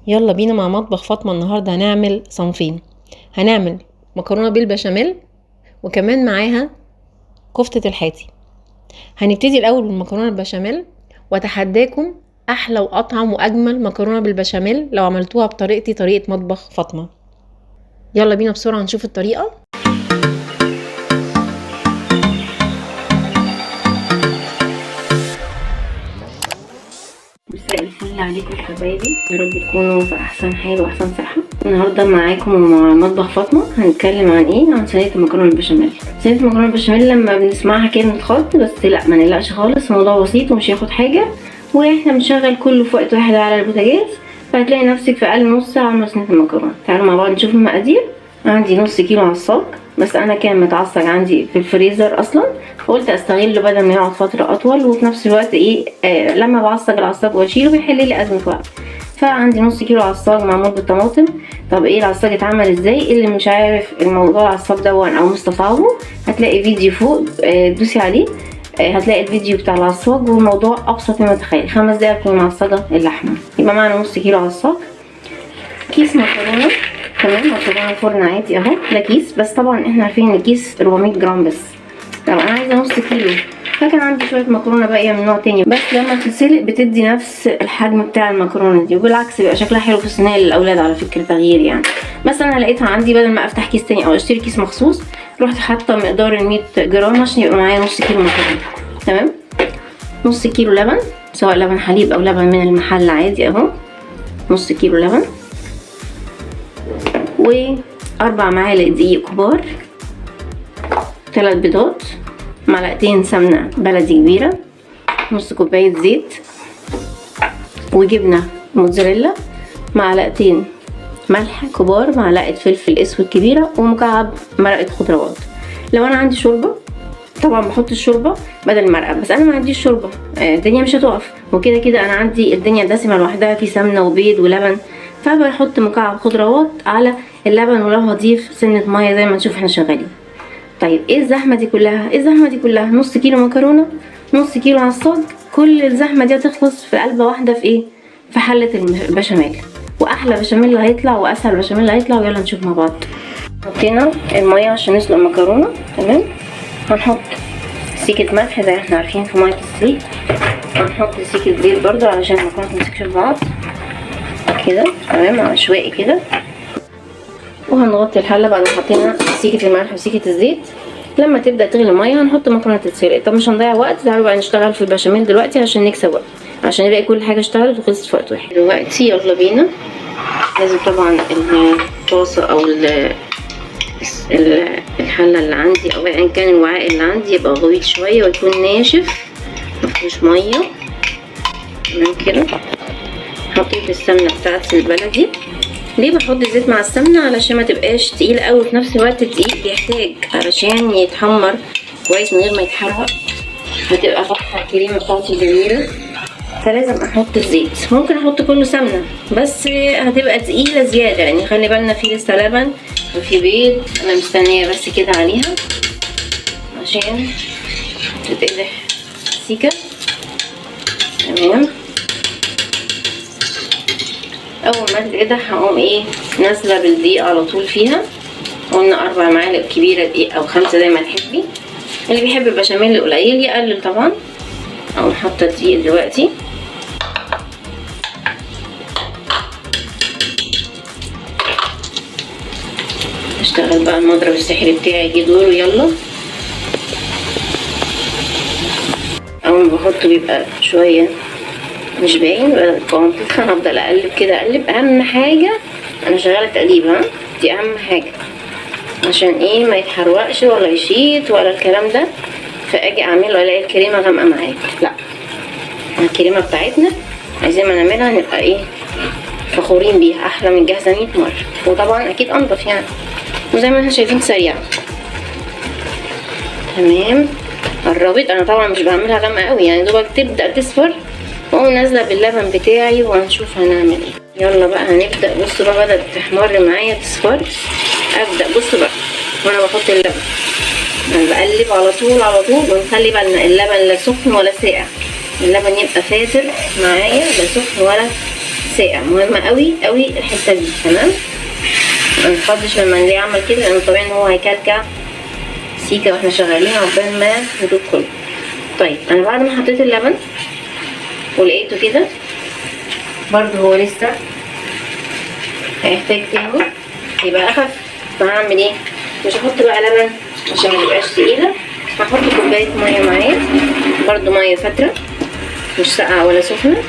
يلا بينا مع مطبخ فاطمة. النهاردة هنعمل صنفين، هنعمل مكرونة بالبشاميل وكمان معاها كفتة الحاتي. هنبتدي الأول بالمكرونة بالبشاميل، وأتحداكم أحلى وأطعم وأجمل مكرونة بالبشاميل لو عملتوها بطريقتي، طريقة مطبخ فاطمة. يلا بينا بسرعة نشوف الطريقة. مساء الفل عليكم حبايبي، يا رب تكونوا في احسن حال واحسن صحه. النهارده معاكم ومع مطبخ فاطمه هنتكلم عن ايه؟ عن صينيه المكرونه البشاميل. صينيه المكرونه البشاميل لما بنسمعها كلمه خط بس لا، ما نقلقش خالص، الموضوع بسيط ومش هياخد حاجه، واحنا بنشغل كله في وقت واحد على البوتاجاز، فهتلاقي نفسك في اقل نص ساعه عامله صينيه المكرونه. تعالوا مع بعض نشوف المقادير. عندي نص كيلو عصاج، بس انا كان متعصج عندي في الفريزر اصلا، فقلت استغله بدل ما يقعد فتره اطول، وفي نفس الوقت لما بعصج العصاج واشيله بيحل لي ازمه وقت. فعندي نص كيلو عصاج معمول بالطماطم. طب ايه العصاج اتعمل ازاي؟ اللي مش عارف الموضوع العصاج ده او مستصعبه، هتلاقي فيديو فوق دوسي عليه، هتلاقي الفيديو بتاع العصاج، والموضوع ابسط مما تتخيل. 5 دقايق تكون معصجه اللحمه. يبقى معانا نص كيلو عصاج، كيس مكرونه، تمام، مكرونه فرن عادي اهو، ده كيس، بس طبعا احنا عارفين ان الكيس 400 جرام بس. طب انا عايزه نص كيلو، فكان عندي شويه مكرونه باقيه من نوع تاني، بس لما تتسلق بتدي نفس الحجم بتاع المكرونه دي، وبالعكس بيبقى شكلها حلو في الصينيه للاولاد على فكره، تغيير يعني. بس انا لقيتها عندي بدل ما افتح كيس تاني او اشتري كيس مخصوص، رحت حاطه مقدار ال 100 جرام عشان يبقى معايا نص كيلو مكرونه. تمام. نص كيلو لبن، سواء لبن حليب او لبن من المحل عادي اهو، نص كيلو لبن، و4 معالق دقيق كبار، 3 بيضات، معلقتين سمنة بلدي كبيرة، نص كوباية زيت، وجبنة موتزاريلا، معلقتين ملح كبار، معلقة فلفل اسود كبيرة، ومكعب مرقة خضروات. لو انا عندي شوربة طبعا بحط الشوربة بدل المرقة، بس انا ما عنديش شوربة، الدنيا مش هتقف، وكده كده انا عندي الدنيا دسمة لوحدها في سمنة وبيض ولبن، فبحط مكعب خضروات على اللبن، ولو هضيف سنة مية زي ما نشوف احنا شغالين. طيب ايه الزحمه دي كلها؟ الزحمه دي كلها نص كيلو مكرونه، نص كيلو عصاج، كل الزحمه دي هتخلص في قلبه واحده في ايه؟ في حله البشاميل، واحلى بشاميل هيطلع واسهل بشاميل هيطلع. ويلا نشوف مع بعض. حطينا الميه عشان نسلق المكرونه، تمام. هنحط سيكه ملح زي ما احنا عارفين في ميه السليق، هنحط سيكه زيت برضو علشان المكرونه متمسكش في بعض كده، تمام، عشوائي كده. وهنغطي الحله بعد ما حطينا سيكه الملح وسيكه الزيت. لما تبدا تغلي الميه هنحط مكرونه تتسلق. طب مش هنضيع وقت، تعالوا بقى نشتغل في البشاميل دلوقتي عشان نكسب وقت، عشان نلاقي كل حاجه اشتغلت وخلصت في وقت واحد. دلوقتي يلا بينا. لازم طبعا الطاسه او الحله اللي عندي او ايا كان الوعاء اللي عندي يبقى غويط شويه ويكون ناشف مفيهوش ميه، تمام كده. حطيت السمنه بتاعتي البلدي. ليه بحط الزيت مع السمنه؟ علشان ما تبقاش تقيل قوي، في نفس الوقت الدقيق بيحتاج علشان يتحمر كويس من غير ما يتحرق، بتبقى فاتحه الكريمه بتاعتي جميله، فلازم احط الزيت. ممكن احط كله سمنه بس هتبقى تقيله زياده، يعني خلي بالنا في لسه لبن وفي بيض، انا مستنيه بس كده عليها عشان تتقدح سيكه، تمام. اول ما تتقدح هقوم نازله بالدقيق على طول فيها. قلنا 4 معالق كبيره دقيق او 5 زي ما تحبي، اللي بيحب البشاميل القليل يقلل طبعا. اقوم حاطه الدقيق دلوقتي، اشتغل بقى المضرب السحري بتاعي، يجي دوره. يلا اول ما بحطه بيبقى شويه مش باين، بقى القوام تسخن، افضل اقلب كده اقلب. اهم حاجه انا شغاله تقليب، دي اهم حاجه، عشان ما يتحرقش ولا يشيط ولا الكلام ده، فاجي اعمله الاقي الكريمه غامقه معايا. لا، الكريمه بتاعتنا عايزين ما نعملها نبقى فخورين بيها، احلى من جاهزه 100 مره، وطبعا اكيد انضف يعني، وزي ما احنا شايفين سريعه. تمام، قربت. انا طبعا مش بعملها غامقه قوي، يعني دوبك تبدا تصفر واقوم نازله باللبن بتاعي، وهنشوف هنعمل ايه. يلا بقى هنبدا. بصوا بقى بدات تحمر معايا تصفر، ابدا. بصوا بقى وانا بحط اللبن انا بقلب على طول على طول، ونخلي بالنا اللبن لا سخن ولا ساقع، اللبن يبقى فاتر معايا، لا سخن ولا ساقع، مهمة قوي قوي الحتة دي. تمام، ما نفضش لما نلاقيه عمل كده، لان طبيعي ان هو هيكلكع سيكة واحنا شغالين عقبال ما ندوب كله. طيب انا بعد ما حطيت اللبن ولقيته كده برضو هو لسه هيحتاج تاني يبقى اخف، فهعمل ايه؟ مش هحط بقى لبن عشان ما تبقاش تقيله، هحط كوبايه ميه معايا، برضو ميه فتره مش ساقعه ولا سخنه.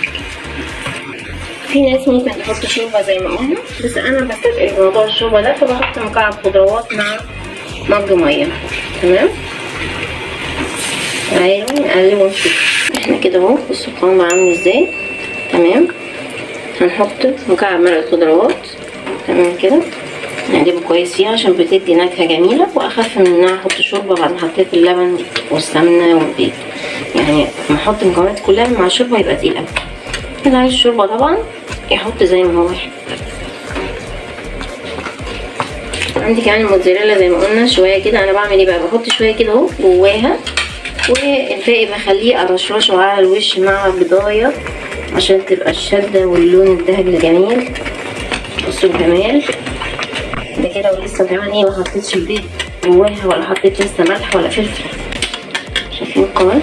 في ناس ممكن تحط شوربه زي ما قلنا، بس انا بستثقل موضوع الشوربه ده، فبحط مكعب خضروات مع مج ميه. تمام، تعالوا نقلب ونشوف احنا كده اهو. بصوا القوام بقى عامل ازاي. تمام، هنحط مكعب مرق خضروات. تمام كده، نقلبه كويس فيها عشان بتدي نكهه جميله، واخف من ان انا احط شوربه بعد ما حطيت اللبن والسمنه والبيض. يعني لما احط المكونات كلها مع الشوربه يبقى تقيل قوي. اللي عايز شوربه طبعا يحط زي ما هو. عندي كمان الموتزاريلا زي ما قلنا شويه كده. انا بعمل ايه بقى؟ بحط شويه كده اهو جواها، والباقي بخليه ارشرشه على الوش مع بضايه عشان تبقى الشده واللون الذهبي الجميل. بصوا الجمال ده كده. ولسه كمان ايه، ما حطيتش البيض جواها ولا حطيت لسه ملح ولا فلفل. شايفين القوام؟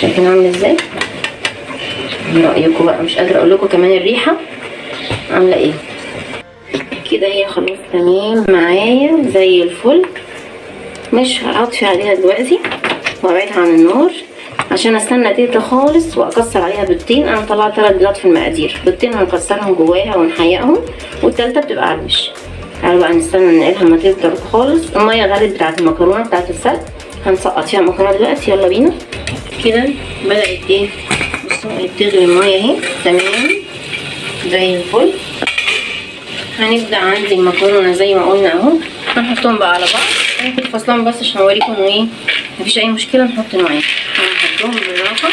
شايفين عامل ازاي؟ ايه رايكم بقى؟ مش قادره اقول لكم كمان الريحه عامله ايه. كده هي خلاص تمام معايا زي الفل. مش هطفي عليها دلوقتي وابعدها عن النار عشان استنى تهدى خالص واكسر عليها بيضتين. انا طلعت 3 بيضات في المقادير، بيضتين هنكسرهم جواها ونحيقهم، والتالتة بتبقى على الوش. تعالوا بقى نستنى ننقلها ما تبرد خالص. الميه غلت بتاعت المكرونه بتاعت السلق، هنسقط فيها المكرونه دلوقتي. يلا بينا. كده بدات ايه، بصوا بتغلي الميه اهي. تمام زي الفل. هنبدا عندي المكرونه زي ما قلنا اهو، هنحطهم بقى على بعض. انا كنت فاصلاهم بس عشان اوريكم انه ايه مفيش اي مشكله نحط نوعين. هنحطهم بالراحه.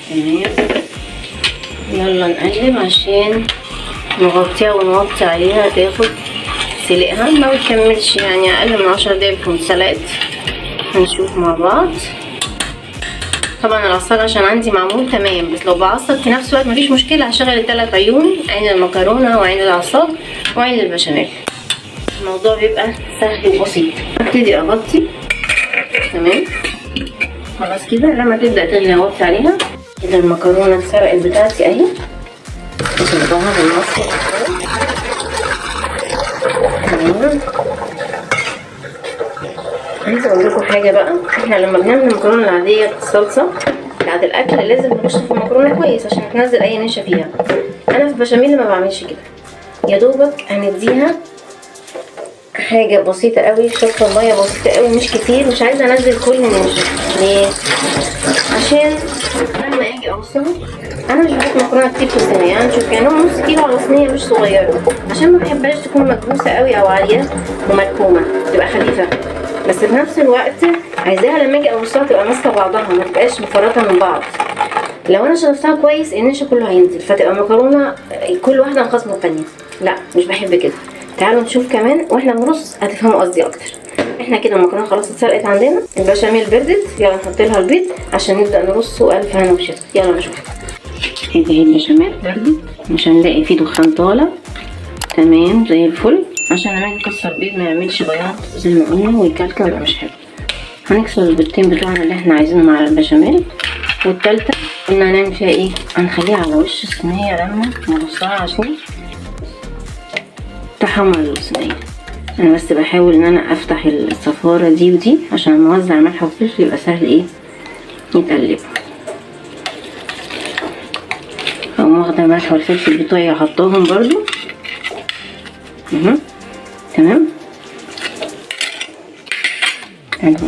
تمام، يلا نقلب عشان نغطيها ونوطي عليها تاخد سلقها. ما بتكملش يعني اقل من 10 دقايق تكون اتسلقت. هنشوف مع بعض. طبعا العصاج عشان عندي معمول تمام، بس لو بعصج في نفس الوقت مفيش مشكله. هشغل ال3 عيون، عين المكرونه وعين العصاج وعين البشاميل. الموضوع بيبقى سهل وبسيط. ابتدي اغطي. تمام خلاص كده. لما تبدا تغلي اوطي عليها. كده المكرونه اتسرقت بتاعتي اهي، بصبها بالمصفى. تمام، عايزه اقول لكم حاجه بقى. احنا لما بنعمل المكرونه العاديه الصلصه بتاعت الاكل لازم نشطف المكرونه كويس عشان تنزل اي نشا فيها. انا في البشاميل ما بعملش كده، يا دوبك هنديها حاجه بسيطه قوي، شطه ميه بسيطه قوي مش كتير. مش عايزه انزل كل النشا. ليه؟ عشان لما اجي اوصله انا مش بحط مكرونه كتير في الصينيه. يعني شوف يعني نص كيلو على صينيه مش صغيره، عشان ما بحبهاش تكون مكبوسه قوي او عاليه وملكومه، تبقى خفيفه. بس في نفس الوقت عايزاها لما اجي اوصلها تبقى ماسكه بعضها، ما تبقاش مفرطه من بعض. لو انا شطفتها كويس النشا كله هينزل، فتبقى مكرونه كل واحده انقسم الثانيه. لا مش بحب كده. تعالوا نشوف كمان واحنا بنرص هتفهموا قصدي اكتر. احنا كده المكرونه خلاص اتسلقت عندنا، البشاميل بردت. يلا نحط لها البيض عشان نبدا نرصه. والف هنا وشفا. يلا نشوف. كده اهي البشاميل بردت مش هنلاقي فيه دخان طالع. تمام زي الفل. عشان لما اجي اكسر البيض ما يعملش بياض زي ما قلنا ويكلكع يبقى مش حلو. هنكسر البيضتين بتوعنا اللي احنا عايزينهم على البشاميل. والتالتة قلنا هنعمل فيها ايه؟ هنخليها على وش الصينيه لما نرصها عشان تحمر الصينيه. انا بس بحاول ان انا افتح الصفاره دي ودي عشان لما اوزع ملح وفلفل يبقى سهل ايه يتقلب. اقوم واخده الملح والفلفل بتوعي احطهم برضو. تمام.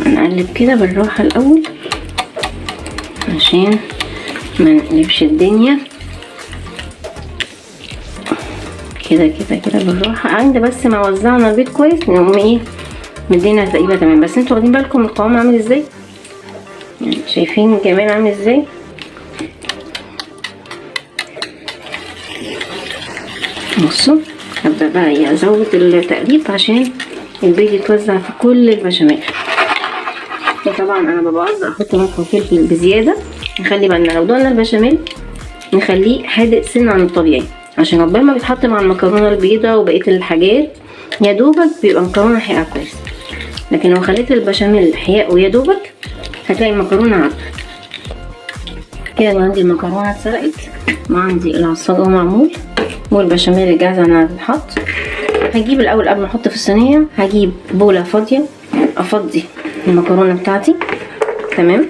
نقلب كده بالراحه الاول عشان ما نقلبش الدنيا. كده كده كده بالراحه. عند بس ما وزعنا البيض كويس نقوم ايه مدينا تقريبا تمام. بس انتوا واخدين بالكم القوام عامل ازاي؟ يعني شايفين الجمال عامل ازاي؟ بصوا هبدا بقى ايه ازود التقليب عشان البيض يتوزع في كل البشاميل. طبعا انا ببقى قصدي احط ملح وفلفل بزياده نخلي بالنا لو دوقنا البشاميل نخليه حادق سن عن الطبيعي، عشان عقبال ما بيتحط مع المكرونه البيضاء وبقيه الحاجات يا دوبك بيبقى مكرونه حقيقه كويس. لكن لو خليت البشاميل حياء ويا دوبك هتلاقي المكرونه عدت كده. انا عندي المكرونه اتسلقت وعندي العصاج معمول والبشاميل جاهزه انها تتحط. هجيب الاول قبل ما احط في الصينيه هجيب بوله فاضيه افضي المكرونه بتاعتي. تمام.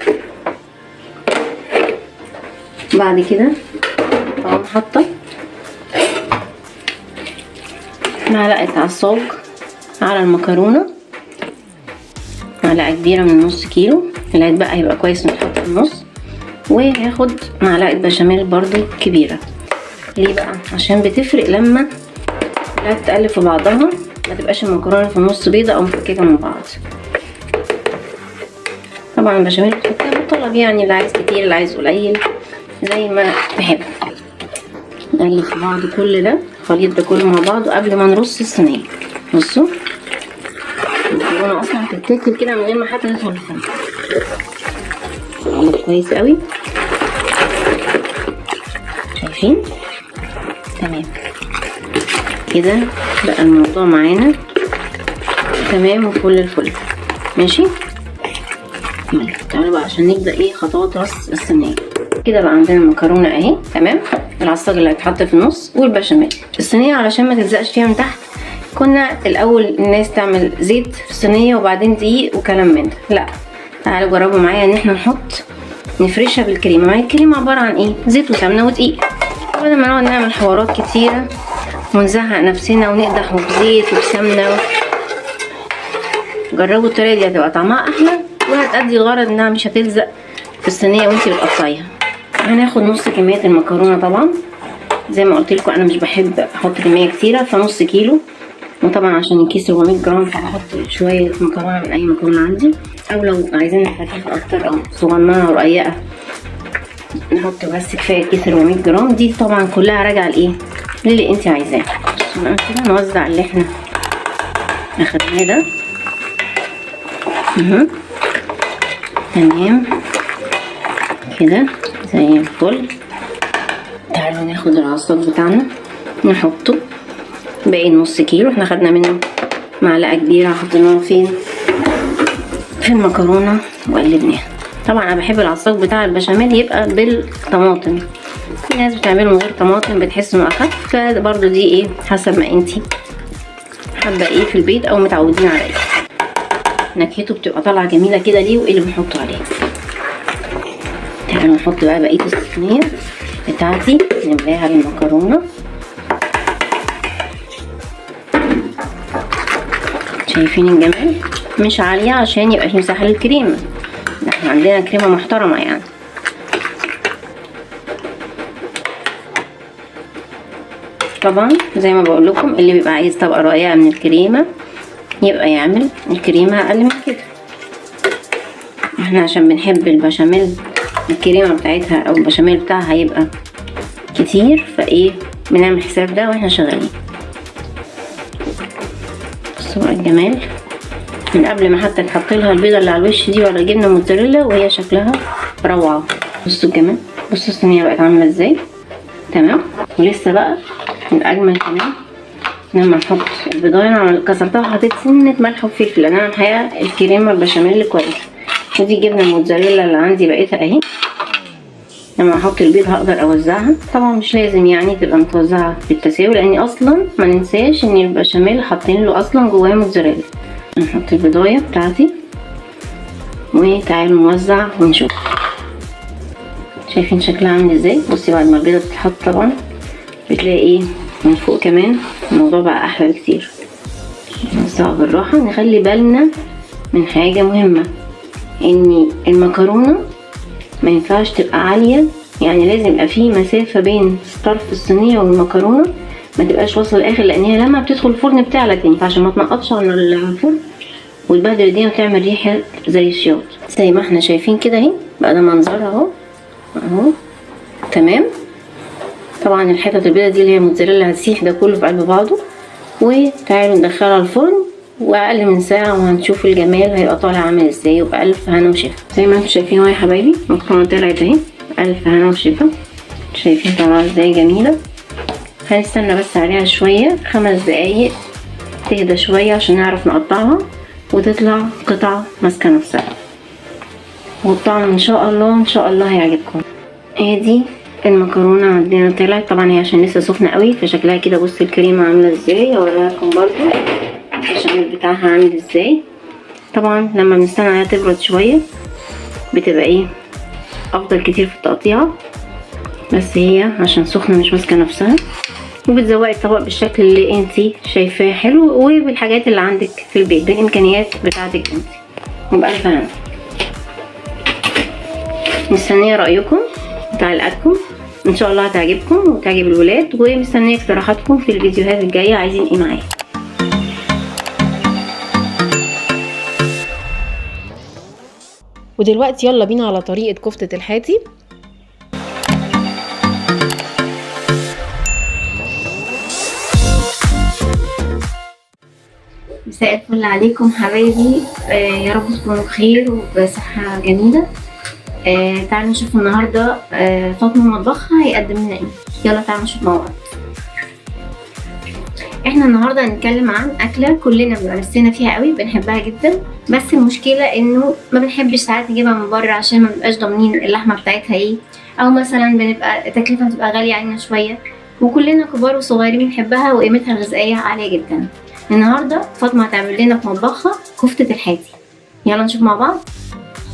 بعد كده اقوم حاطه معلقه عصاج على المكرونه، معلقه كبيره من نص كيلو. اللي هيتبقى هيبقى كويس نحط في النص. وهاخد معلقه بشاميل برضو كبيره. ليه بقى؟ عشان بتفرق لما لا تتقلب في بعضها، ما تبقاش المكرونه في النص بيضه او مفككه من بعض. طبعا البشاميل بتحطيها بالطلب، يعني اللي عايز كتير اللي عايز قليل زي ما تحب. نقلب في بعض كل ده الخليط ده كله مع بعضه قبل ما نرص الصينيه. بصوا المكرونه اصلا بتتاكل كده من غير ما حتى تدخل الفرن. نقلب كويس قوي. شايفين؟ تمام كده بقى الموضوع معانا تمام وفل الفل. ماشي. تعالوا بقى عشان نبدا ايه خطوات رص الصينيه. كده بقى عندنا المكرونه اهي تمام، العصاج اللي هيتحط في النص والبشاميل. الصينيه علشان ما تلزقش فيها من تحت كنا الاول الناس تعمل زيت في الصينيه وبعدين دقيق وكلام من ده. لا، تعالوا جربوا معايا ان احنا نفرشها بالكريمه. ما هي الكريمه عباره عن ايه؟ زيت وسمنه ودقيق. بدل ما نقعد نعمل حوارات كتيره ونزهق نفسنا ونقدح في زيت وسمنه، جربوا الطريقه دي هتبقى طعمها احلى وهتأدي الغرض انها مش هتلزق في الصينيه وانتي بتقطعيها. هناخد نص كميه المكرونه. طبعا زي ما قلت لكم انا مش بحب احط كميه كتيره، فنص كيلو. وطبعا عشان الكيس 400 جرام فهحط شويه مكرونه من اي مكرونه عندي، او لو عايزين خفيف اكتر او صغننه ورقيقه نحط بس كفايه كيس 400 جرام. دي طبعا كلها راجعه لايه؟ للي انت عايزاه. كده نوزع اللي احنا اخدناه ده. تمام كده زي الفل. تعالوا ناخد العصاج بتاعنا نحطه باقي نص كيلو. احنا خدنا منه معلقه كبيره حطيناها فين؟ في المكرونه وقلبناها. طبعا انا بحب العصاج بتاع البشاميل يبقى بالطماطم، في ناس بتعمله من غير طماطم بتحس انه اخف، فبرضو دي ايه حسب ما انتي حابه ايه في البيت او متعودين على ايه. نكهته بتبقى طالعه جميله كده. ليه؟ وايه اللي بنحطه عليه. تعالوا نحط بقى بقيه الصينيه بتاعتي نملاها بالمكرونه. شايفين الجمال؟ مش عاليه عشان يبقى في مساحه للكريمه، احنا عندنا كريمه محترمه يعني. طبعا زي ما بقول لكم اللي بيبقى عايز طبقه رقيقه من الكريمه يبقى يعمل الكريمه اقل من كده. احنا عشان بنحب البشاميل الكريمه بتاعتها او البشاميل بتاعها يبقى كتير، فايه بنعمل حساب ده واحنا شغالين. بصوا بقى الجمال من قبل ما حتى تحط لها البيضه اللي على الوش دي ولا جبنه موتزاريلا وهي شكلها روعه. بصوا الجمال، بصوا الصينيه بقت عامله ازاي. تمام. ولسه بقى الاجمل كمان لما نحط البيضايه. انا كسرتها وحطيت سنه ملح وفلفل لان انا الحقيقه الكريمه البشاميل كويس. ودي جبنه الموتزاريلا اللي عندي بقيتها اهي. لما احط البيض هقدر اوزعها. طبعا مش لازم يعني تبقى متوزعه بالتساوي، لاني اصلا ما ننساش ان البشاميل حاطين له اصلا جواه موتزاريلا. نحط البيضايه بتاعتي وتعالوا نوزع ونشوف. شايفين شكلها عامل ازاي؟ بصي بعد ما البيضه بتتحط طبعا بتلاقي ايه من فوق كمان الموضوع بقى احلى بكتير. نوزعها بالراحه. نخلي بالنا من حاجه مهمه، ان المكرونه ما ينفعش تبقى عاليه، يعني لازم يبقى في مسافه بين طرف الصينيه والمكرونه، ما تبقاش واصله للاخر، لان هي لما بتدخل الفرن بتعلى تاني، عشان ما تنقطش على الفرن والبهدله دي وتعمل ريحه زي الشياط. زي ما احنا شايفين كده اهي بقى ده منظرها اهو. تمام. طبعا الحتت البيضه دي اللي هي موتزاريلا هتسيح ده كله في قلب بعضه. وتعالوا ندخلها الفرن واقل من ساعه وهنشوف الجمال هيبقى طالع عامل ازاي، وبألف هنا وشفا. زي ما انتم شايفين اهو يا حبايبي المكرونه طلعت اهي الف هنا وشفا. شايفين طبعا ازاي جميلة. هنستنى بس عليها شوية 5 دقايق تهدى شوية عشان نعرف نقطعها وتطلع قطعة ماسكة نفسها، والطعم ان شاء الله ان شاء الله هيعجبكم. ادي المكرونة عندنا طلعت، طبعا هي عشان لسه سخنة قوي فشكلها كده. بص الكريمة عاملة ازاي، اوريها لكم برضو البشاميل بتاعها عامل ازاي. طبعا لما بنستنى عليها تبرد شوية بتبقى ايه افضل كتير في التقطيع، بس هي عشان سخنة مش ماسكة نفسها. وبتزوقي الطبق بالشكل اللي انتي شايفاه حلو، وبالحاجات اللي عندك في البيت بالامكانيات بتاعتك انتي. وبألف هنا. مستنية رأيكم وتعليقاتكم، ان شاء الله هتعجبكم وتعجب الولاد، ومستنية اقتراحاتكم في الفيديوهات الجاية عايزين ايه معايا. ودلوقتي يلا بينا على طريقة كفتة الحاتي. مساء الفل عليكم حبايبي. يا رب تكونوا بخير وبصحة جميلة. تعالوا نشوف النهاردة فاطمة مطبخها هيقدم لنا ايه. يلا تعالوا نشوف مع بعض. احنا النهاردة هنتكلم عن أكلة كلنا بنبقى نفسنا فيها قوي، بنحبها جدا، بس المشكلة انه ما بنحبش ساعات نجيبها من بره عشان ما بنبقاش ضامنين اللحمة بتاعتها ايه، او مثلا بنبقى تكلفتها بتبقى غالية علينا شوية، وكلنا كبار وصغيرين بنحبها وقيمتها الغذائية عالية جدا. النهاردة فاطمة هتعمل لنا في مطبخها كفتة الحاتي. يلا نشوف مع بعض.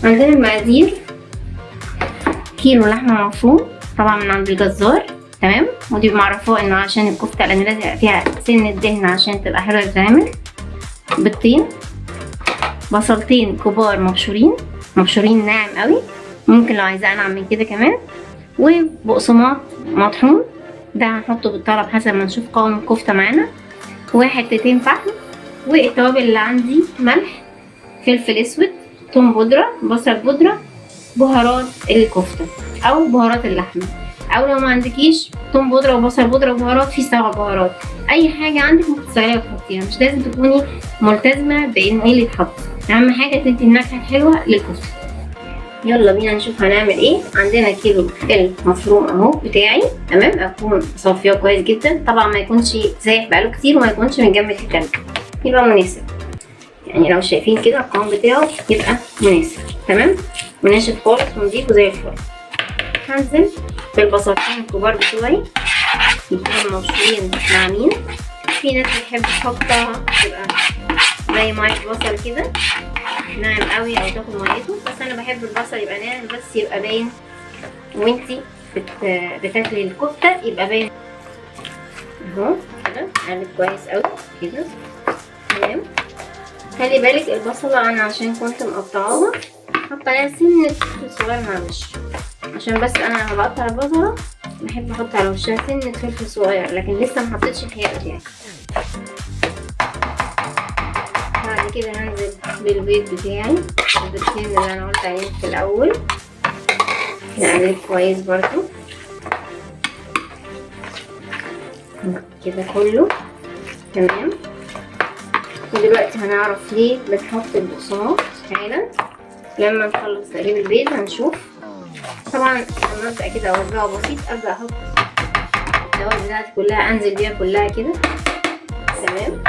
عندنا المقادير: كيلو لحمة مفروم طبعا من عند الجزار، تمام، ودي معرفاه انه عشان الكفتة لان لازم يبقى فيها سن الدهن عشان تبقى حلوة تتعمل. بيضتين، بصلتين كبار مبشورين ناعم قوي، ممكن لو عايزاه انعم من كده كمان، وبقسماط مطحون ده هنحطه بالطلب حسب ما نشوف قوام الكفتة معانا، وحتتين فحم، والتوابل اللي عندي: ملح، فلفل اسود، توم بودرة، بصل بودرة، بهارات الكفتة او بهارات اللحمة، او لو ما عندكيش توم بودرة وبصل بودرة وبهارات، في 7 بهارات، اي حاجة عندك ممكن تستغليها وتحطيها، مش لازم تكوني ملتزمة بان ايه اللي يتحط، اهم حاجة تدي النكهة الحلوة للكفتة. يلا بينا نشوف هنعمل ايه. عندنا كيلو المفروم اهو بتاعي، تمام، اكون صافيه كويس جدا، طبعا ما يكونش سايح بقاله كتير وما يكونش متجمد في التلج، يبقى مناسب، يعني لو شايفين كده القوام بتاعه يبقى مناسب، تمام، وناشف خالص ونضيفه زي الفل. هنزل بالبصلتين الكبار بتوعي يكونوا مبشورين ناعمين، في ناس بتحب تحطها تبقى زي ميه البصل كده ناعم قوي او تاخد ميته، بس انا بحب البصل يبقى ناعم بس يبقى باين، وانتي بتاكلي الكفته يبقى باين اهو كده. قلب كويس قوي كده، تمام. خلي بالك البصله انا عشان كنت مقطعاها حاطه عليها سنه فلفل صغير مع وش، عشان بس انا لما بقطع البصله بحب احط على وشها سنه فلفل صغير، لكن لسه ما حطيتش الحقيقه بتاعي. بعد كده هنزل بالبيض بتاعي، البيضتين اللي انا قلت عليهم في الاول، نقلب كويس برضو كده كله، تمام. ودلوقتي هنعرف ليه بنحط البقسماط حالا. لما نخلص تقليب البيض هنشوف. طبعا لما ابدا كده اوزعه بسيط، ابدا احط التوابل بتاعتي كلها، انزل بيها كلها كده، تمام.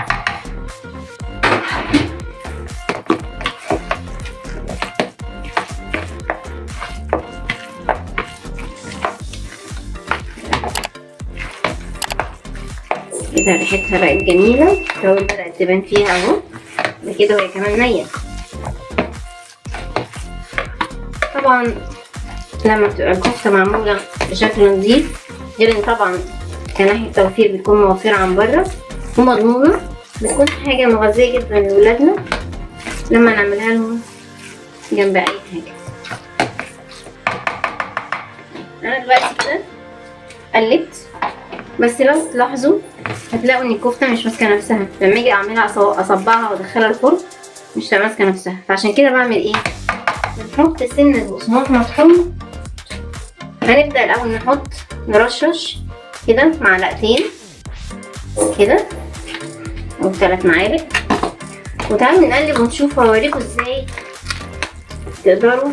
كده ريحتها بقت جميلة، التوابل بدأت تبان فيها اهو، كده وهي كمان نية. طبعا لما بتبقى الكفتة معمولة بشكل نظيف، غير ان طبعا كناحية توفير بتكون موفرة عن بره ومضمونة، بتكون حاجة مغذية جدا لولادنا لما نعملها لهم جنب اي حاجة. انا دلوقتي كده قلبت، بس لو تلاحظوا هتلاقوا ان الكفته مش ماسكه نفسها، لما اجي اعملها اصبعها وادخلها الفرن مش ماسكه نفسها، فعشان كده بعمل ايه؟ بنحط سنه بقسماط مطحون. هنبدا الاول نرشش كده معلقتين كده او 3 معالق، وتعالوا نقلب ونشوف هوريكم ازاي تقدروا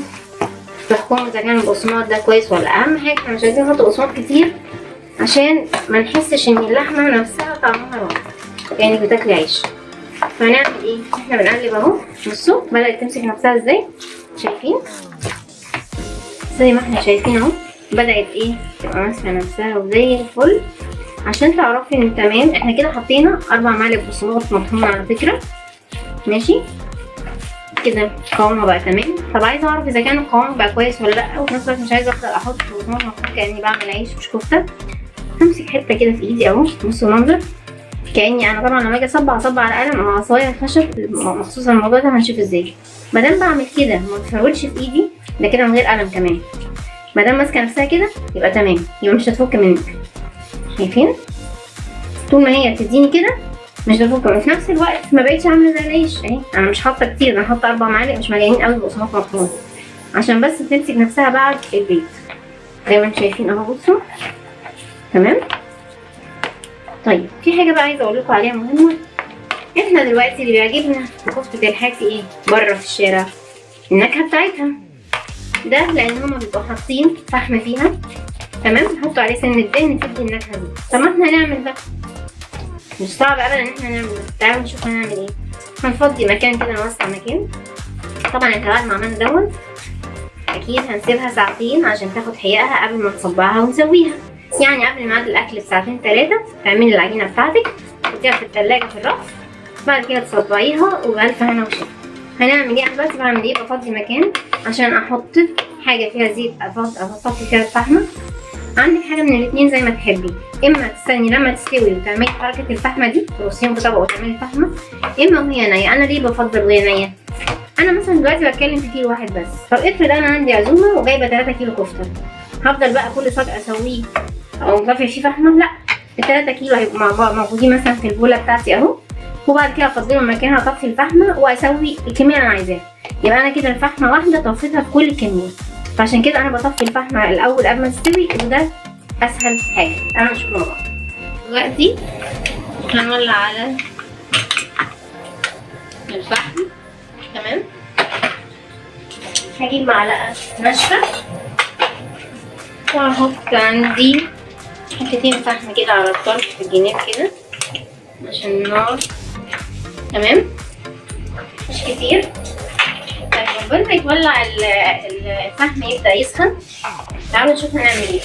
تحكموا اذا كان البقسماط ده كويس ولا. اهم حاجه احنا مش عايزين نحط بقسماط كتير عشان ما نحسش ان اللحمه نفسها طعمها وحش يعني بتاكلي عيش. فهنعمل ايه؟ احنا بنقلب اهو. بصوا بدات تمسك نفسها ازاي، شايفين؟ زي ما احنا شايفين اهو بدات ايه تبقى ماسكه نفسها وزي الفل. عشان تعرفي ان تمام احنا كده حطينا 4 معالق بقسماط مطحون على فكره، ماشي كده قوامها بقى تمام. طب عايزه اعرف اذا كان القوام بقى كويس ولا لا، وفي نفس الوقت مش عايزه افضل احط بقسماط مطحون كاني بعمل عيش مش كفته. همسك حته كده في ايدي اهو، بصوا المنظر كاني انا طبعا لما اجي اصبع على قلم او عصايه خشب مخصوص الموضوع ده. هنشوف ازاي مادام بعمل كده ما بفرولش في ايدي، ده كده من غير قلم كمان. مادام ماسكه نفسها كده يبقى تمام، يبقى مش هتفك منك. شايفين؟ طول ما هي بتديني كده مش هتفك. وفي نفس الوقت ما بقتش عامله زي العيش اهي. انا مش حاطه كتير، انا حاطه 4 معالق مش مليانين قوي بقسماط مطحون عشان بس تمسك نفسها بعد البيت زي ما انتم شايفين اهو. بصوا تمام. طيب في حاجه بقى عايزه اقول لكم عليها مهمه. احنا دلوقتي اللي بيعجبنا في كفته الحاتي ايه بره في الشارع؟ النكهه بتاعتها. ده لان هما بيبقوا حاطين فحم فيها تمام، نحط عليه سن الدهن تدي النكهه دي. طب ما احنا نعمل ده، مش صعب ابدا ان احنا نعمل ده. تعالوا نشوف هنعمل ايه. هنفضي مكان كده، نوسع مكان. طبعا انت بعد ما عملنا دوت اكيد هنسيبها ساعتين عشان تاخد حقيقها قبل ما نصبعها ونسويها. يعني قبل ميعاد الاكل بساعتين 3 تعملي العجينه بتاعتك تحطيها في الثلاجه في الرف، بعد كده تصبعيها وبألف هنا وشفا. هنعمل ايه؟ انا دلوقتي بعمل ايه؟ بفضي مكان عشان احط حاجه فيها زيت اصفي فيها الفحمه. عندك حاجه من الاثنين زي ما تحبي، اما تستني لما تستوي وتعملي حركه الفحمه دي ترصيهم في طبق وتعملي فحمه، اما وهي نيه. انا ليه بفضل وهي نيه؟ انا مثلا دلوقتي بتكلم في كيلو واحد بس. طب افرض انا عندي عزومه وجايبه 3 كيلو كفته، هفضل بقى كل صاج اسويه او مطفي فيه فحمه؟ لا، ال3 كيلو هيبقوا مع بعض موجودين مثلا في البوله بتاعتي اهو، وبعد كده افضلهم مكانها اطفي الفحمه واسوي الكميه اللي انا عايزاها. يبقى انا كده الفحمه واحده طفيتها في كل الكميه. فعشان كده انا بطفي الفحمه الاول قبل ما تستوي، وده اسهل حاجه. تعالوا نشوف مع بعض. دلوقتي هنولع على الفحم تمام. هجيب معلقه ناشفه وهحط عندي حتتين فحم كده على الطرف في الجناب كده عشان النار تمام، مش كتير. طيب قبل ما يتولع الفحم يبدأ يسخن، تعالوا نشوف هنعمل ايه.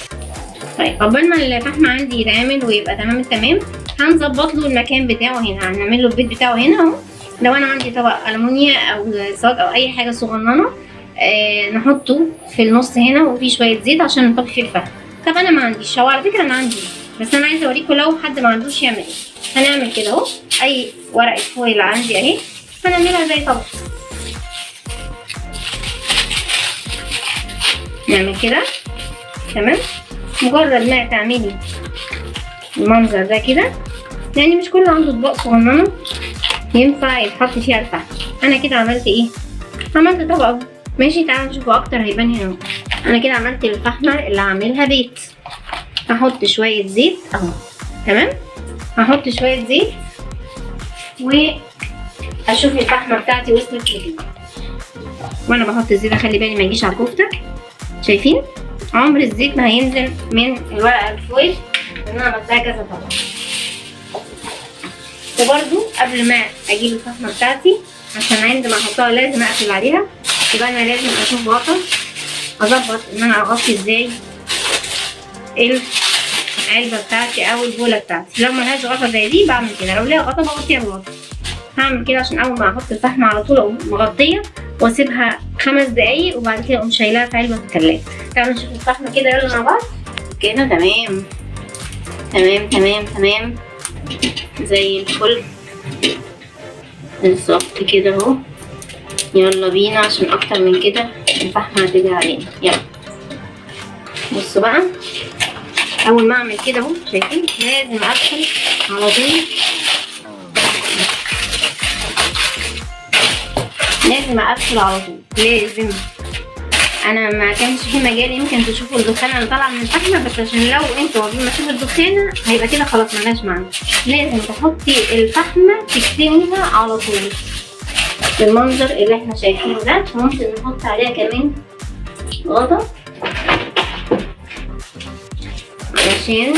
طيب قبل ما الفحم عندي يتعمل ويبقى تمام التمام، هنظبط له المكان بتاعه هنا، هنعمل له البيت بتاعه هنا اهو. لو انا عندي طبق ألمونيا او صاج او اي حاجه صغننه نحطه في النص هنا وفيه شويه زيت عشان نطفي فيه الفحم. طب انا ما عنديش، هو على فكره انا عندي بس انا عايزه اوريكم لو حد ما عندوش يعمل ايه. هنعمل كده اهو، اي ورقه فويل عندي اهي هنعملها زي طبق، نعمل كده تمام. مجرد ما تعملي المنظر ده كده، يعني مش كله عنده اطباق صغننه ينفع يتحط فيها الفحم. انا كده عملت ايه؟ عملت طبق ماشي. تعالوا نشوفوا اكتر هيبان هنا. انا كده عملت الفحمه اللي هعملها بيت. هحط شويه زيت اهو تمام، هحط شويه زيت واشوف الفحمه بتاعتي وصلت لكده. وانا بحط الزيت اخلي بالي ما يجيش على الكفته. شايفين عمر الزيت ما هينزل من الورقه الفويل لان انا بحطها كذا طبق. وبرده قبل ما اجيب الفحمه بتاعتي عشان عندما احطها لازم اقفل عليها، يبقى انا لازم اشوف غطا اظبط ان انا اغطي ازاي العلبه بتاعتي او البوله بتاعتي. لو ملهاش غطا زي دي بعمل كده، لو ليها غطا بغطيها بغطا. هعمل كده عشان اول ما احط الفحمه على طول اقوم مغطيه واسيبها 5 دقايق وبعد كده اقوم شايلاها في علبه في الثلاجه. تعالوا نشوف الفحمه كده يلا مع بعض كده. تمام تمام تمام تمام زي الفل بالظبط كده اهو. يلا بينا عشان اكتر من كده الفحمه هتيجي علينا. يلا بصوا بقى، اول ما اعمل كده اهو شايفين لازم اقفل على طول، لازم اقفل على طول لازم. انا ما كانش في مجال يمكن تشوفوا الدخانه اللي طالعه من الفحمه، بس عشان لو انتوا قبل ما تشوفوا الدخانه هيبقى كده خلاص ملهاش معنى. لازم تحطي الفحمه تكتميها على طول بالمنظر اللي احنا شايفينه ده. ممكن نحط عليها كمان غطا علشان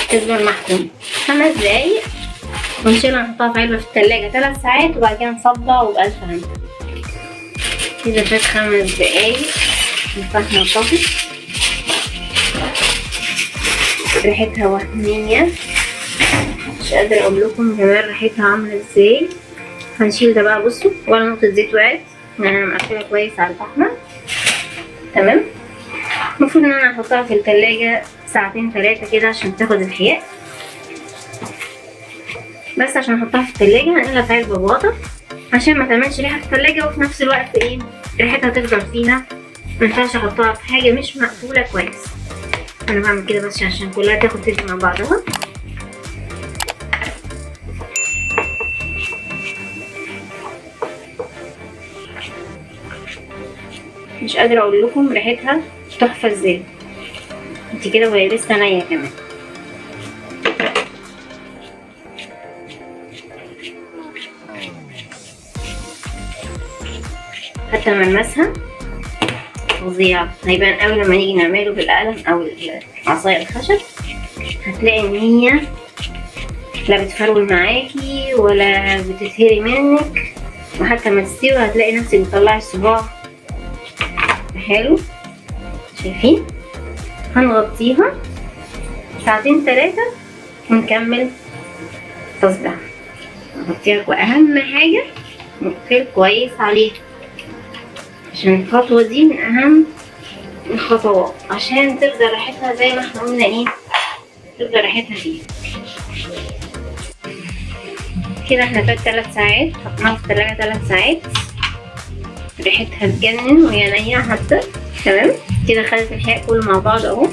تفضل محكوم 5 دقايق، ونشيلها نحطها في علبة في التلاجة 3 ساعات، وبعد كده نصبع وبألف هنا. كده فات 5 دقايق، نفتحها نطفي. ريحتها وهمية، مش قادرة اقول لكم كمان ريحتها عاملة ازاي. هنشيل ده بقى، بصوا ولا نقطة زيت وقعت، يعني انا مقفلة كويس على الفحمة. تمام. المفروض ان انا احطها في التلاجة 2 3 كده عشان تاخد الحياء. بس عشان احطها في التلاجة هنقلها في علبة بواطة عشان ما تعملش ريحة في التلاجة، وفي نفس الوقت ايه ريحتها تفضل فيها. مينفعش احطها في حاجة مش مقفولة كويس. انا بعمل كده بس عشان كلها تاخد تدي مع بعضها. مش قادرة اقول لكم ريحتها تحفة ازاي. انت كده وهي لسه نية كمان. حتى ملمسها فظيع، هيبان اوي لما نيجي نعمله بالقلم او عصاية الخشب. هتلاقي ان هي لا بتفرول معاكي ولا بتتهري منك، وحتى ما تستوي هتلاقي نفسك بتطلعي الصباع حلو. شايفين؟ هنغطيها 2 3 ونكمل تصبيع. نغطيها، واهم حاجة نقفل كويس عليها عشان الخطوة دي من اهم الخطوات، عشان تفضل ريحتها زي ما احنا قلنا ايه، تفضل ريحتها فيه. كده احنا فات 3 ساعات، حطيناها في التلاجة 3 ساعات. ريحتها تجنن وهي نية حتى. تمام. كده خدت الحاء كله مع بعض اهو.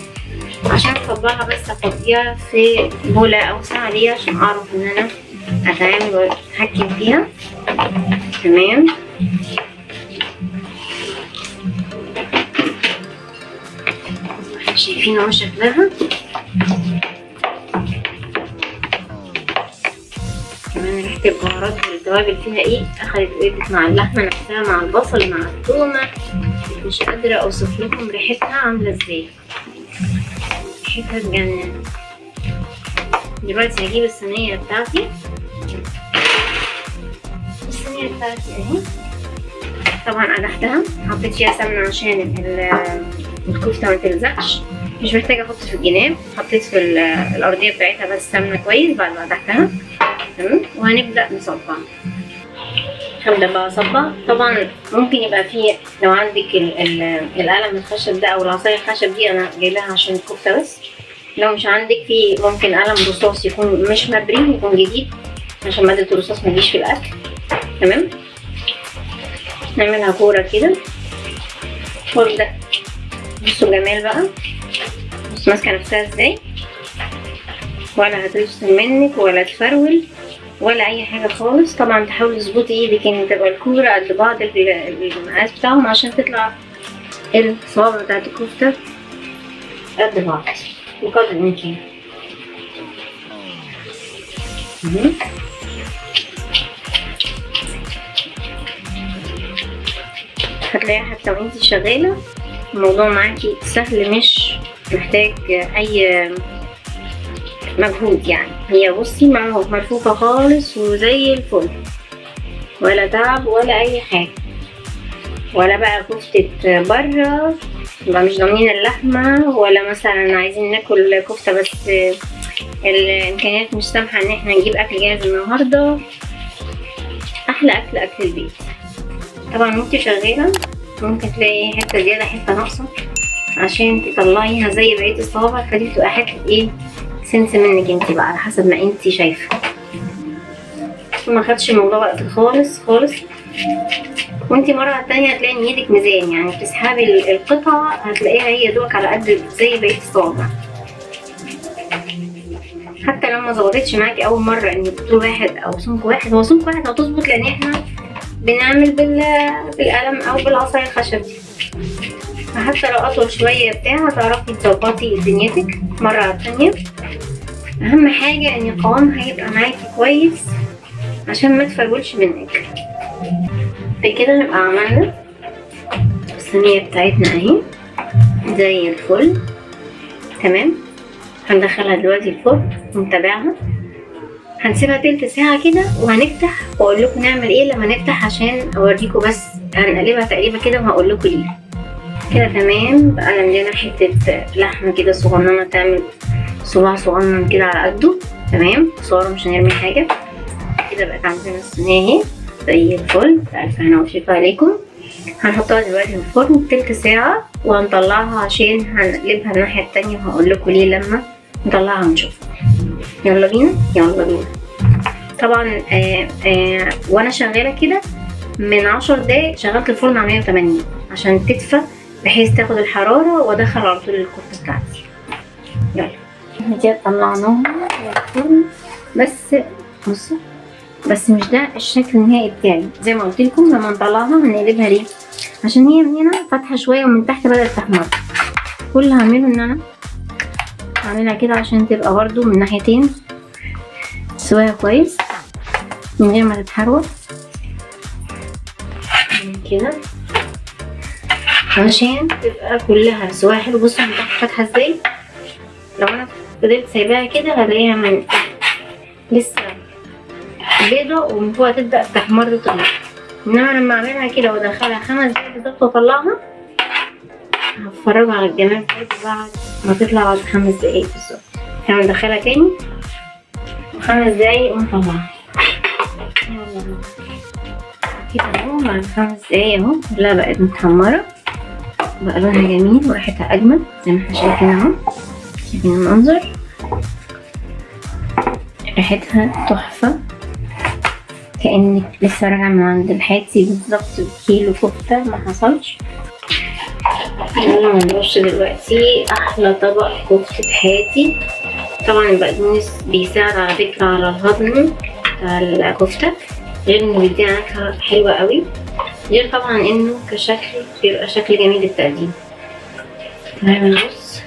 عشان اصبعها بس افضيها في بولة اوسع ليا عشان اعرف ان انا اتعامل واتحكم فيها. تمام. شايفين اهو شكلها. كمان ريحة البهارات والتوابل فيها ايه، اخدت وقفت مع اللحمة نفسها، مع البصل، مع الثومة. مش قادرة اوصف لكم ريحتها عاملة ازاي. ريحتها تجنن. دلوقتي هجيب الصينية بتاعتي. الصينية بتاعتي اهي. طبعا قدحتها، حطيت فيها سمنة عشان الكفتة ما تلزقش. مش محتاجة احط في الجناب، حطيت في الارضية بتاعتها بس سمنة كويس بعد ما قدحتها. تمام. وهنبدأ نصبع. هبدأ بقى اصبع. طبعا ممكن يبقى فيه لو عندك القلم الخشب ده او العصاية الخشب دي، انا جايباها عشان الكفتة بس. لو مش عندك، في ممكن قلم رصاص يكون مش مبري، يكون جديد عشان مادة الرصاص ما تجيش في الاكل. تمام. نعملها كورة كده وابدأ. بصوا الجمال بقى، بصوا ماسكة نفسها ازاي، ولا هترسم منك ولا تفرول ولا اي حاجة خالص. طبعا تحاولي تظبطي ايدك ان تبقى الكورة قد بعض المقاس بتاعهم عشان تطلع الصوابع بتاعت الكفتة قد بعض بقدر الامكان. هتلاقيها حتى وانتي شغالة الموضوع معاكي سهل، مش محتاج اي مجهود. يعني هي بصي مرفوفة خالص وزي الفل، ولا تعب ولا اي حاجة، ولا بقى كفتة بره يبقى مش ضامنين اللحمة، ولا مثلا عايزين ناكل كفتة بس الامكانيات مش سامحة ان احنا نجيب اكل جاهز النهاردة. احلى اكل البيت. طبعا وانتي شغالة ممكن تلاقي حتة زيادة، حتة ناقصة، عشان تطلعيها زي بقية الصوابع، فدي بتبقى حتة ايه سنس منك انتي بقى على حسب ما انتي شايفة. ما خدش الموضوع وقت خالص خالص. وانتي مرة تانية هتلاقي ان ايدك ميزان، يعني بتسحبي القطعة هتلاقيها هي دوك على قد زي بقية الصوابع. حتى لو ما ظبطتش معاكي اول مرة ان طول واحد او سمك واحد، هو سمك واحد هتظبط لان احنا بنعمل بالقلم او بالعصاية الخشب دي. فحتى لو اطول شوية بتاع هتعرفي تظبطي دنيتك مرة على التانية. اهم حاجة ان القوام هيبقى معاكي كويس عشان ما تفرولش منك. بكده نبقى عملنا الصينية بتاعتنا اهي. زي الفل. تمام، هندخلها دلوقتي الفرن ونتابعها. هنسيبها تلت ساعة كده وهنفتح واقول لكم نعمل ايه لما نفتح، عشان اوريكم. بس هنقلبها تقريبا كده وهقول لكم ليه. كده تمام. بقى عندنا حتة لحمة كده صغننة، تعمل صباع صغنن كده على قده. تمام، صورة مش هنرمي حاجة. كده بقت عندنا الصينية اهي زي الفل. ألف هنا وشفا عليكم. هنحطها دلوقتي في الفرن تلت ساعة وهنطلعها عشان هنقلبها الناحية التانية وهقول لكم ليه لما نطلعها ونشوف. يلا بينا يلا بينا. طبعا وانا شغالة كده من 10 دقايق شغلت الفرن على 180 عشان تدفى بحيث تاخد الحرارة وادخل على طول الكفتة بتاعتي. يلا دي طلعناها من الفرن. بس مش ده الشكل النهائي بتاعي. زي ما قلت لكم لما نطلعها هنقلبها ليه؟ عشان هي من هنا فاتحه شويه ومن تحت بدات تحمر. كل اللي هعمله ان انا هعملها كده عشان تبقى برضو من ناحيتين سواها كويس من غير ما تتحروق كده، عشان تبقى كلها سواها حلو. بصوا من تحت فاتحه ازاي. لو انا فضلت سايباها كده هلاقيها من تحت لسه بيضة ومن فوق تبدأ تحمر وتغمق. انما لما اعملها كده وادخلها 5 دقايق بالظبط واطلعها هتفرجوا على الجمال بتاعتها بعد ما تطلع بعد 5 دقايق بالظبط. هندخلها تاني 5 دقايق ونطلعها. يلا كده اهو بعد 5 دقايق اهو كلها بقت متحمرة، بقى لونها جميل وريحتها اجمل زي ما احنا شايفين اهو. شايفين المنظر، ريحتها تحفة كأنك لسه راجعة من عند الحاتي بالظبط. كيلو كفتة ما حصلش. يلا هنرش دلوقتي احلى طبق كفتة حاتي. طبعا البقدونس بيساعد على فكرة على الهضم بتاع الكفتة، غير انه بيديها نكهة حلوة قوي، غير طبعا انه كشكل بيبقى شكل جميل للتقديم. تمام نبص.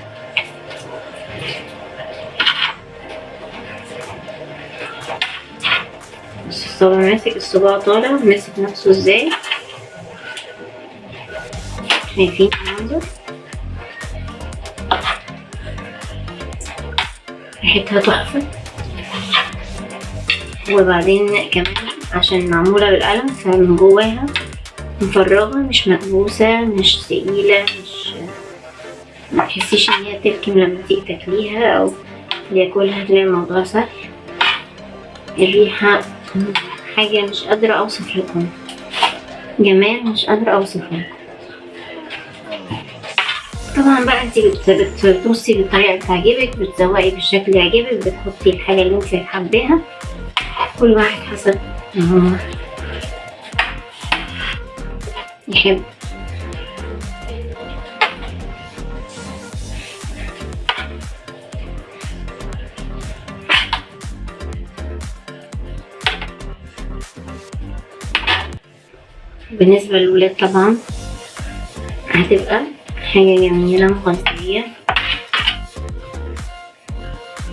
بص الصباع ماسك، الصباع طالع ماسك نفسه ازاي. شايفين المنظر، ريحتها تحفة. وبعدين كمان عشان معمولة بالقلم فمن جواها مفرغة، مش مكبوسة، مش تقيلة، مش ما تحسيش ان هي تلكم لما تيجي تاكليها او ياكلها. تلاقي الموضوع سهل. الريحة حاجة مش قادرة اوصف لكم، جمال مش قادرة اوصف لكم. طبعا بقى انت بتبصي بالطريقة اللي تعجبك، بتزوقي بالشكل اللي يعجبك، بتحطي الحاجة اللي انت حباها. كل واحد حسب ما هو يحب. بالنسبة للولاد طبعا هتبقى حاجة جميلة مغذية،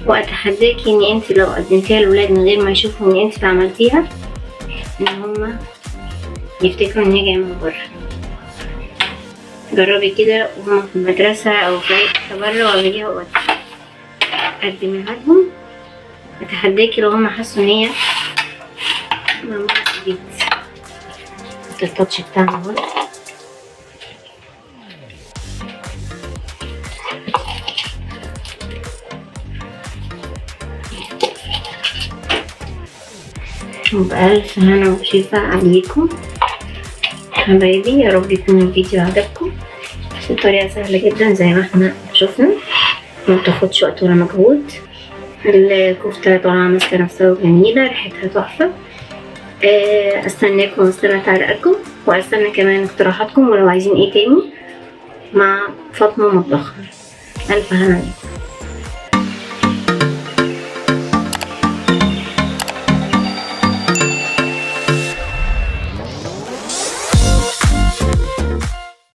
واتحداكي ان انت لو قدمتيها للولاد من غير ما يشوفوا ان انت اللي عملتيها ان هما يفتكروا ان هي جايه من بره. جربي كده وهما في المدرسه او في اي حته بره واعمليها وقدميها لهم. اتحداكي لو هما حسوا ان هي معموله في البيت. التاتش بتاعنا برضه وبألف هنا وشفا عليكم حبايبي. يا رب يكون الفيديو عجبكم. الطريقة سهلة جدا زي ما احنا شفنا، ما بتاخدش وقت ولا مجهود. الكفتة طالعة ماسكة نفسها وجميلة، ريحتها تحفة. استناكم واستنى تعليقاتكم، واستنى كمان اقتراحاتكم ولو عايزين ايه تاني مع فاطمة مطبخها. ألف هنا عليكم.